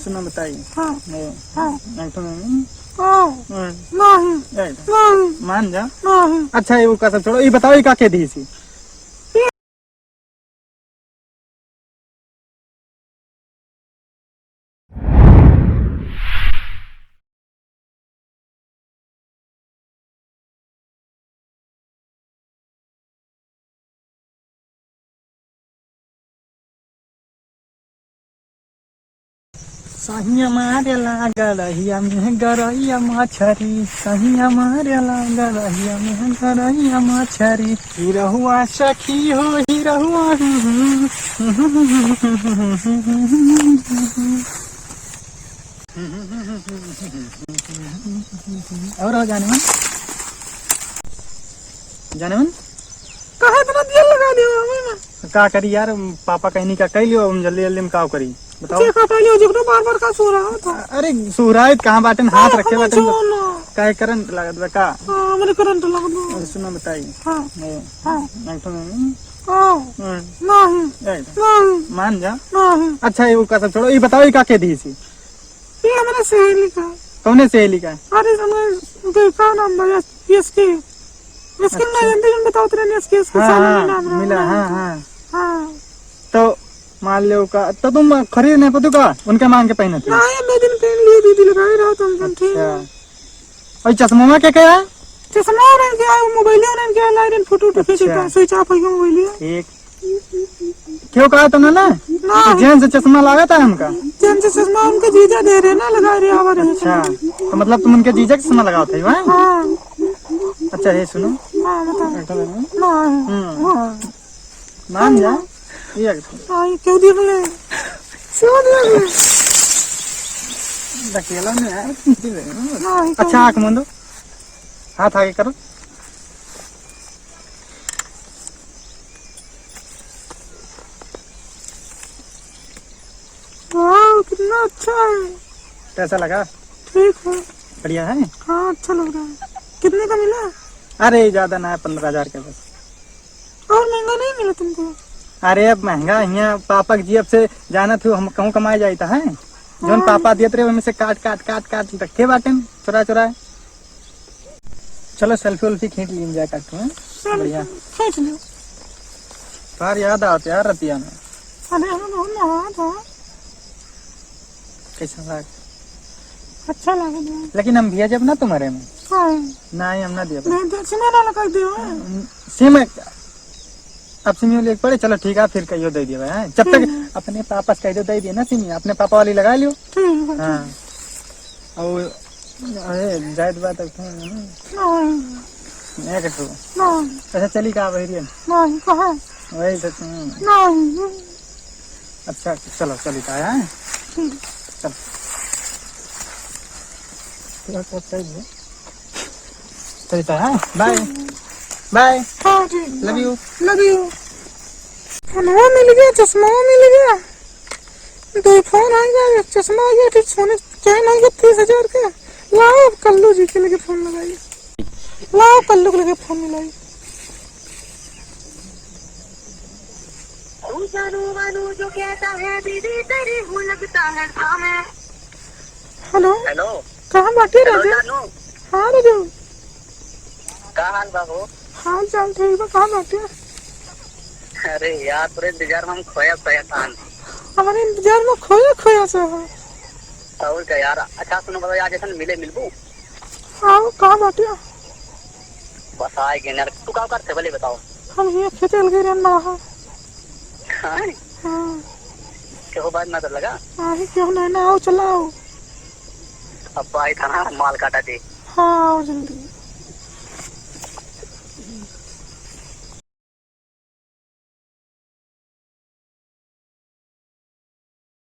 सुनो बताइए। हाँ नहीं हाँ नहीं नहीं मान जा। नहीं अच्छा ये का सब छोड़ो, ये बताओ ये का के दी सी। सही हमारे गरहिया में गरहिया मछरी, सही हमारे गरहिया में गरहिया मछरी, हिरहुआ सखी हो हिरहुआ। और हो जाने मन जाने मन कहा इतना दिल लगा दिया मैं का करी यार, पापा कहनी का कह लियो, जल्दी जल्दी में का करी बताओ। देखा पहले जिगरो बार बार का सो रहा था। अरे सुहरायत कहाँ बाटन, हाथ रखे बाटन काहे करंट लागत बा का। हां मैंने करंट लगा दो। सुनो बताइए। हां नहीं हां नहीं नहीं मान जा। नहीं अच्छा ये का सब छोड़ो, ये बताओ ये का के दी सी। ये मैंने सहेली का। कौने सहेली का। अरे मैं देखा नाम है इसके इसके नाम बताओ तेरे इसके नाम मिला। हाँ हाँ हाँ तो मान लो का तो तुम खरीद नहीं पतु का उनके मांग के पहने थे। नहीं मैं दिन पहन लिए दीदी लगाए रहा तुम ठीक। और चश्मा क्या कह रहा। चश्मा और क्या मोबाइल और क्या लाइन फोटो खींचता स्विच ऑफ हो गया मोबाइल। ठीक क्यों कहा तुमने ना जेंट्स चश्मा लगा था हमका। जेंट्स चश्मा उनके जीजा दे रहे ना लगा रहे हमारे। अच्छा तो मतलब तुम उनके जीजा चश्मा लगाओ थे वहाँ। हाँ अच्छा ये सुनो। हाँ बताओ। मान जा ये क्यों देख ले क्यों देख ले अकेला में है। अच्छा आँख मूंदो, हाथ आगे करो। वाह कितना अच्छा है। कैसा लगा। ठीक है बढ़िया है। हाँ अच्छा लग रहा है। कितने का मिला। अरे ज्यादा ना है 15,000 का बस। और महंगा नहीं मिला तुमको। अरे अब महंगा यहाँ पापा की जेब से जाना था, हम कहूँ कमाए जाता है जोन पापा दिए थे वहीं से काट काट काट काट रखे बाटे चुरा चुरा। चलो सेल्फी वेल्फी खींच लीजिए जाए काटू है बढ़िया। खींच लो बार याद आते यार रतिया में। अरे हमें बहुत नहा था। कैसा लगा। अच्छा लगा लेकिन हम दिया जब ना तुम्हारे में नहीं हम ना दिया लगा दियो सिम अब सिमी ले पड़े। चलो ठीक है फिर कहियो दे दिया है जब तक अपने पापा से कह दो दे दिए ना सिमी अपने पापा वाली लगा लियो। हाँ और अरे जायद बात अच्छा चली कहा वही वही अच्छा चलो चली का है चल चलता है। Bye bye love you love you. खाना मिल गया चश्मा मिल गया दो फोन आ गया चश्मा आ गया ठीक सोने चैन आ गया 30,000 का। लाओ कल्लू जी के लगे फोन लगाइए। लाओ कल्लू के लगे फोन मिलाई। जो कहता है दीदी तेरी हूँ लगता है सामने। हेलो हेलो कहाँ बाटे राजा। हाँ राजा क्या हाल बाबू। हाल चाल ठीक है कहाँ बाटे। अरे यार पूरे इंतजार में हम खोया था। हमारे इंतजार में खोया खोया सा है। और क्या यार। अच्छा सुनो बताओ आज ऐसा मिले मिलबू। आओ कहाँ बाटे। बस आएंगे यार तू क्या करते भले बताओ। हम ये खेते लगे रहना है। हाँ क्यों बात ना तो लगा। क्यों नहीं ना आओ चलाओ। अब आई था ना माल काटा दे। हाँ आओ जल्दी।